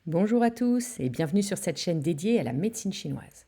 Bonjour à tous et bienvenue sur cette chaîne dédiée à la médecine chinoise.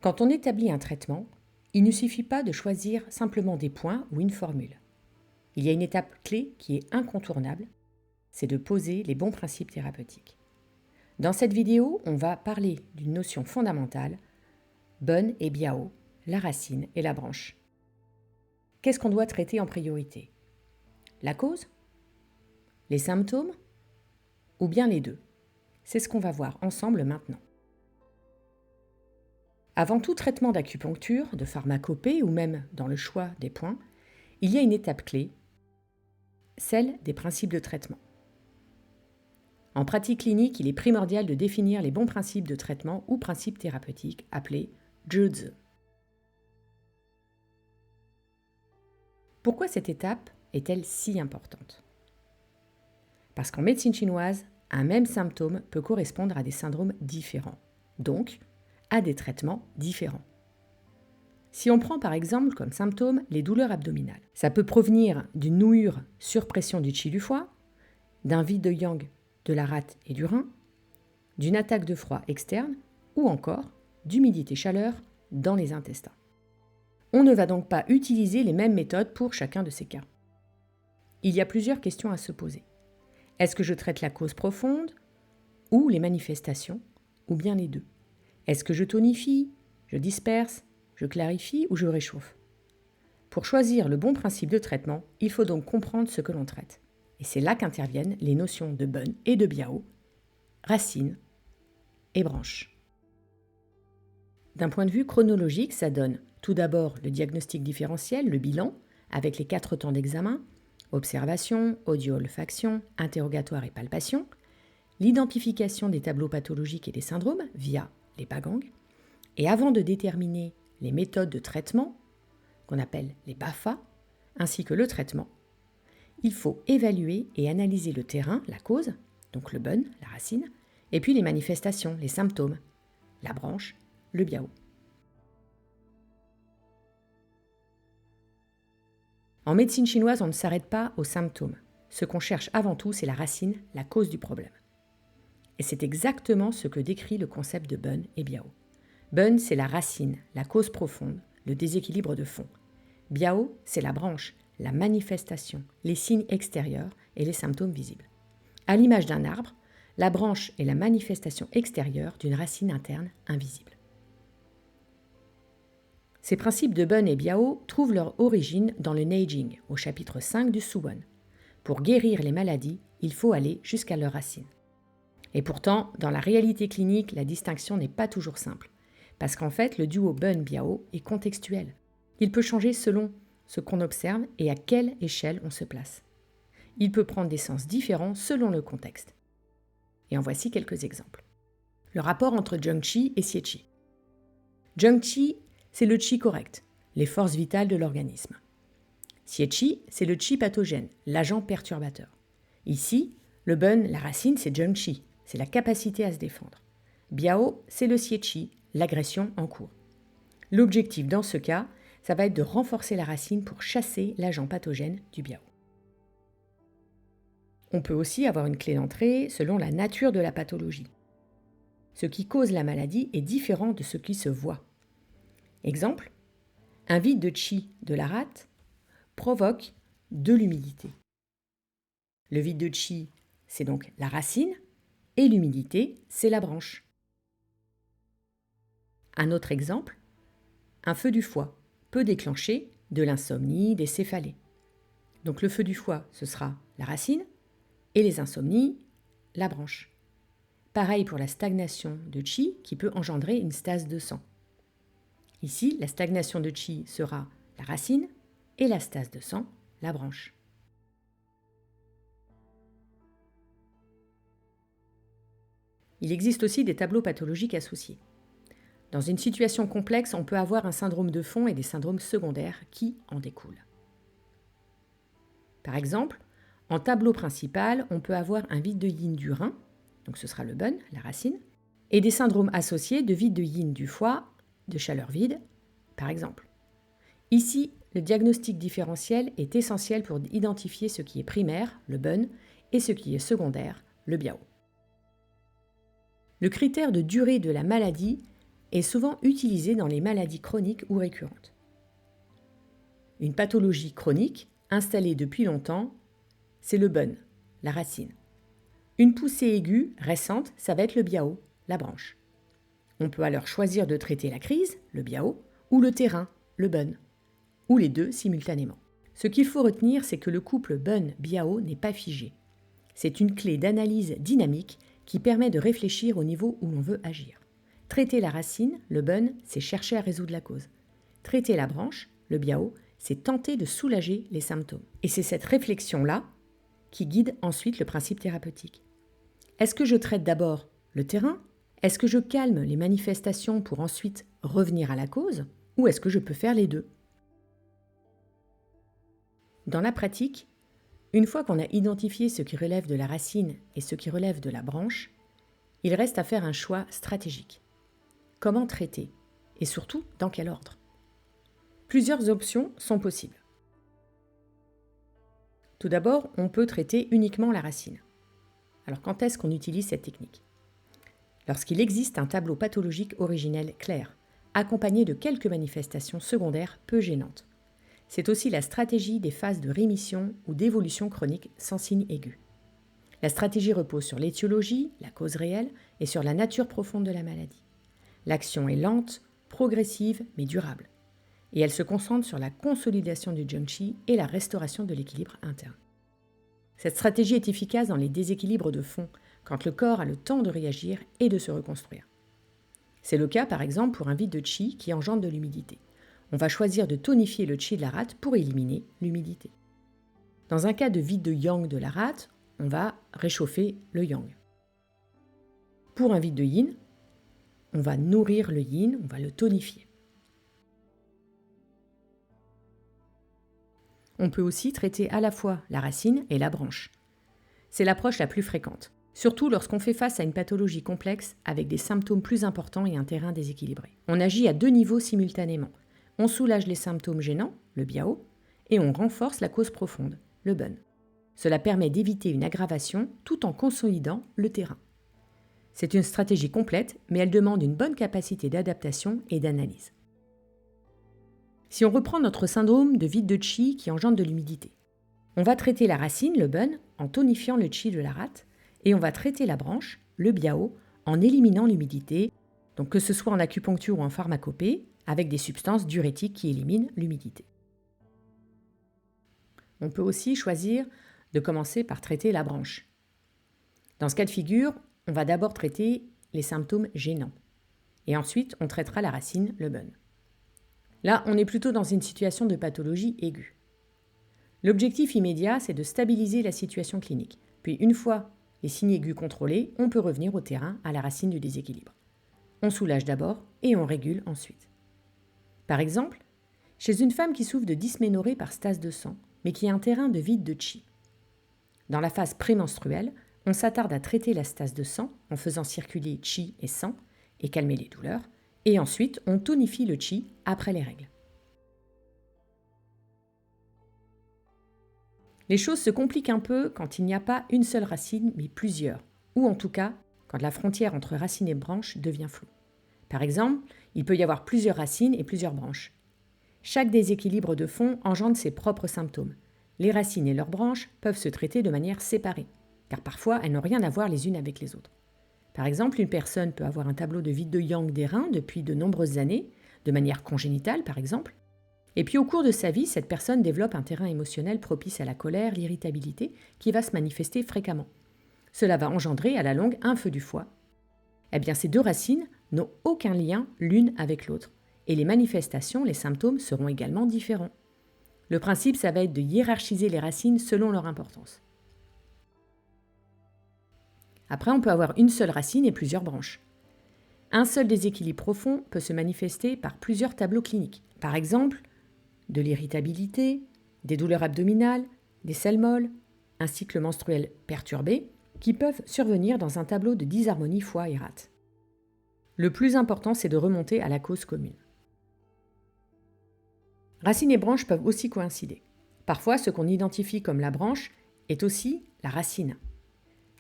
Quand on établit un traitement, il ne suffit pas de choisir simplement des points ou une formule. Il y a une étape clé qui est incontournable, c'est de poser les bons principes thérapeutiques. Dans cette vidéo, on va parler d'une notion fondamentale, Ben et Biao, la racine et la branche. Qu'est-ce qu'on doit traiter en priorité? La cause? Les symptômes? Ou bien les deux? C'est ce qu'on va voir ensemble maintenant. Avant tout traitement d'acupuncture, de pharmacopée ou même dans le choix des points, il y a une étape clé, celle des principes de traitement. En pratique clinique, il est primordial de définir les bons principes de traitement ou principes thérapeutiques appelés Zhizi. Pourquoi cette étape est-elle si importante? Parce qu'en médecine chinoise, un même symptôme peut correspondre à des syndromes différents, donc à des traitements différents. Si on prend par exemple comme symptôme les douleurs abdominales, ça peut provenir d'une nouure sur pression du qi du foie, d'un vide de yang de la rate et du rein, d'une attaque de froid externe ou encore d'humidité-chaleur dans les intestins. On ne va donc pas utiliser les mêmes méthodes pour chacun de ces cas. Il y a plusieurs questions à se poser. Est-ce que je traite la cause profonde ou les manifestations, ou bien les deux? Est-ce que je tonifie, je disperse, je clarifie ou je réchauffe? Pour choisir le bon principe de traitement, il faut donc comprendre ce que l'on traite. Et c'est là qu'interviennent les notions de Ben et de Biao, racine et branche. D'un point de vue chronologique, ça donne tout d'abord le diagnostic différentiel, le bilan, avec les 4 temps d'examen, observation, audio-olfaction, interrogatoire et palpation, l'identification des tableaux pathologiques et des syndromes via les bagangs, et avant de déterminer les méthodes de traitement, qu'on appelle les BAFA, ainsi que le traitement, il faut évaluer et analyser le terrain, la cause, donc le Ben, la racine, et puis les manifestations, les symptômes, la branche, le Biao. En médecine chinoise, on ne s'arrête pas aux symptômes. Ce qu'on cherche avant tout, c'est la racine, la cause du problème. Et c'est exactement ce que décrit le concept de Ben et Biao. Ben, c'est la racine, la cause profonde, le déséquilibre de fond. Biao, c'est la branche, la manifestation, les signes extérieurs et les symptômes visibles. À l'image d'un arbre, la branche est la manifestation extérieure d'une racine interne invisible. Ces principes de Ben et Biao trouvent leur origine dans le Neijing, au chapitre 5 du Suwen. Pour guérir les maladies, il faut aller jusqu'à leurs racines. Et pourtant, dans la réalité clinique, la distinction n'est pas toujours simple. Parce qu'en fait, le duo Ben-Biao est contextuel. Il peut changer selon ce qu'on observe et à quelle échelle on se place. Il peut prendre des sens différents selon le contexte. Et en voici quelques exemples. Le rapport entre Zheng-Qi et Xie-Qi. Zheng-Qi, c'est le Qi correct, les forces vitales de l'organisme. Xie-Qi, c'est le Qi pathogène, l'agent perturbateur. Ici, le Ben, la racine, c'est Zheng-Qi, c'est la capacité à se défendre. Biao, c'est le Xie-Qi, l'agression en cours. L'objectif dans ce cas, ça va être de renforcer la racine pour chasser l'agent pathogène du Biao. On peut aussi avoir une clé d'entrée selon la nature de la pathologie. Ce qui cause la maladie est différent de ce qui se voit. Exemple, un vide de qi de la rate provoque de l'humidité. Le vide de qi, c'est donc la racine, et l'humidité, c'est la branche. Un autre exemple, un feu du foie peut déclencher de l'insomnie, des céphalées. Donc le feu du foie, ce sera la racine, et les insomnies, la branche. Pareil pour la stagnation de qi qui peut engendrer une stase de sang. Ici, la stagnation de qi sera la racine et la stase de sang, la branche. Il existe aussi des tableaux pathologiques associés. Dans une situation complexe, on peut avoir un syndrome de fond et des syndromes secondaires qui en découlent. Par exemple, en tableau principal, on peut avoir un vide de yin du rein, donc ce sera le Ben, la racine, et des syndromes associés de vide de yin du foie, de chaleur vide, par exemple. Ici, le diagnostic différentiel est essentiel pour identifier ce qui est primaire, le Ben, et ce qui est secondaire, le biao. Le critère de durée de la maladie est souvent utilisé dans les maladies chroniques ou récurrentes. Une pathologie chronique, installée depuis longtemps, c'est le bun, la racine. Une poussée aiguë, récente, ça va être le biao, la branche. On peut alors choisir de traiter la crise, le biao, ou le terrain, le bun, ou les deux simultanément. Ce qu'il faut retenir, c'est que le couple bun-biao n'est pas figé. C'est une clé d'analyse dynamique qui permet de réfléchir au niveau où l'on veut agir. Traiter la racine, le bun, c'est chercher à résoudre la cause. Traiter la branche, le biao, c'est tenter de soulager les symptômes. Et c'est cette réflexion-là qui guide ensuite le principe thérapeutique. Est-ce que je traite d'abord le terrain ? Est-ce que je calme les manifestations pour ensuite revenir à la cause ? Ou est-ce que je peux faire les deux ? Dans la pratique, une fois qu'on a identifié ce qui relève de la racine et ce qui relève de la branche, il reste à faire un choix stratégique. Comment traiter ? Et surtout, dans quel ordre ? Plusieurs options sont possibles. Tout d'abord, on peut traiter uniquement la racine. Alors quand est-ce qu'on utilise cette technique ? Lorsqu'il existe un tableau pathologique originel clair, accompagné de quelques manifestations secondaires peu gênantes. C'est aussi la stratégie des phases de rémission ou d'évolution chronique sans signe aigu. La stratégie repose sur l'étiologie, la cause réelle, et sur la nature profonde de la maladie. L'action est lente, progressive, mais durable. Et elle se concentre sur la consolidation du jiangqi et la restauration de l'équilibre interne. Cette stratégie est efficace dans les déséquilibres de fond, quand le corps a le temps de réagir et de se reconstruire. C'est le cas par exemple pour un vide de qi qui engendre de l'humidité. On va choisir de tonifier le qi de la rate pour éliminer l'humidité. Dans un cas de vide de yang de la rate, on va réchauffer le yang. Pour un vide de yin, on va nourrir le yin, on va le tonifier. On peut aussi traiter à la fois la racine et la branche. C'est l'approche la plus fréquente, surtout lorsqu'on fait face à une pathologie complexe avec des symptômes plus importants et un terrain déséquilibré. On agit à deux niveaux simultanément. On soulage les symptômes gênants, le biao, et on renforce la cause profonde, le bun. Cela permet d'éviter une aggravation tout en consolidant le terrain. C'est une stratégie complète, mais elle demande une bonne capacité d'adaptation et d'analyse. Si on reprend notre syndrome de vide de qi qui engendre de l'humidité, on va traiter la racine, le bun, en tonifiant le qi de la rate, et on va traiter la branche, le biao, en éliminant l'humidité, donc que ce soit en acupuncture ou en pharmacopée, avec des substances diurétiques qui éliminent l'humidité. On peut aussi choisir de commencer par traiter la branche. Dans ce cas de figure, on va d'abord traiter les symptômes gênants, et ensuite on traitera la racine, le bun. Là, on est plutôt dans une situation de pathologie aiguë. L'objectif immédiat, c'est de stabiliser la situation clinique. Puis, une fois les signes aigus contrôlés, on peut revenir au terrain, à la racine du déséquilibre. On soulage d'abord et on régule ensuite. Par exemple, chez une femme qui souffre de dysménorrhée par stase de sang, mais qui a un terrain de vide de qi. Dans la phase prémenstruelle, on s'attarde à traiter la stase de sang en faisant circuler qi et sang et calmer les douleurs, et ensuite on tonifie le qi après les règles. Les choses se compliquent un peu quand il n'y a pas une seule racine, mais plusieurs, ou en tout cas quand la frontière entre racine et branche devient floue. Par exemple, il peut y avoir plusieurs racines et plusieurs branches. Chaque déséquilibre de fond engendre ses propres symptômes. Les racines et leurs branches peuvent se traiter de manière séparée, car parfois elles n'ont rien à voir les unes avec les autres. Par exemple, une personne peut avoir un tableau de vide de yang des reins depuis de nombreuses années, de manière congénitale par exemple, et puis au cours de sa vie, cette personne développe un terrain émotionnel propice à la colère, l'irritabilité, qui va se manifester fréquemment. Cela va engendrer à la longue un feu du foie. Eh bien, ces deux racines n'ont aucun lien l'une avec l'autre, et les manifestations, les symptômes seront également différents. Le principe, ça va être de hiérarchiser les racines selon leur importance. Après, on peut avoir une seule racine et plusieurs branches. Un seul déséquilibre profond peut se manifester par plusieurs tableaux cliniques. Par exemple, de l'irritabilité, des douleurs abdominales, des selles molles, un cycle menstruel perturbé, qui peuvent survenir dans un tableau de disharmonie foie et rate. Le plus important, c'est de remonter à la cause commune. Racines et branches peuvent aussi coïncider. Parfois, ce qu'on identifie comme la branche est aussi la racine.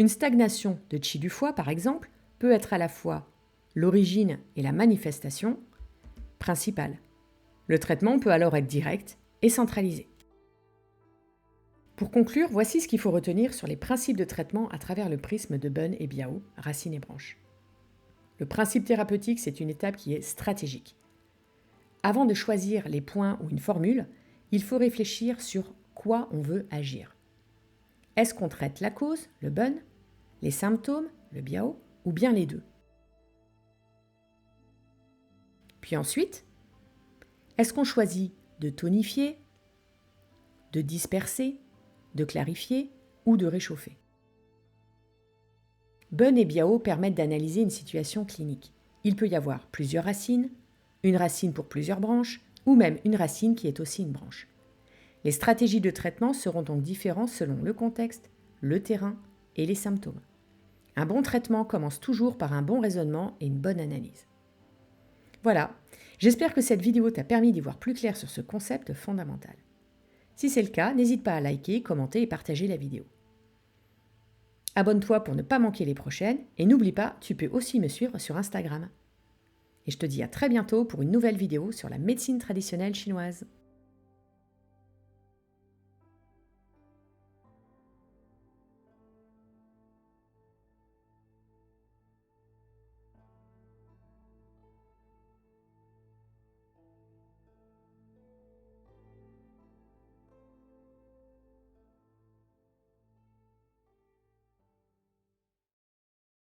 Une stagnation de qi du foie, par exemple, peut être à la fois l'origine et la manifestation principale. Le traitement peut alors être direct et centralisé. Pour conclure, voici ce qu'il faut retenir sur les principes de traitement à travers le prisme de Bunn et Biao, racines et branches. Le principe thérapeutique, c'est une étape qui est stratégique. Avant de choisir les points ou une formule, il faut réfléchir sur quoi on veut agir. Est-ce qu'on traite la cause, le Bunn, les symptômes, le Biao, ou bien les deux? Puis ensuite, est-ce qu'on choisit de tonifier, de disperser, de clarifier ou de réchauffer? Bunn et Biao permettent d'analyser une situation clinique. Il peut y avoir plusieurs racines, une racine pour plusieurs branches, ou même une racine qui est aussi une branche. Les stratégies de traitement seront donc différentes selon le contexte, le terrain et les symptômes. Un bon traitement commence toujours par un bon raisonnement et une bonne analyse. Voilà, j'espère que cette vidéo t'a permis d'y voir plus clair sur ce concept fondamental. Si c'est le cas, n'hésite pas à liker, commenter et partager la vidéo. Abonne-toi pour ne pas manquer les prochaines et n'oublie pas, tu peux aussi me suivre sur Instagram. Et je te dis à très bientôt pour une nouvelle vidéo sur la médecine traditionnelle chinoise.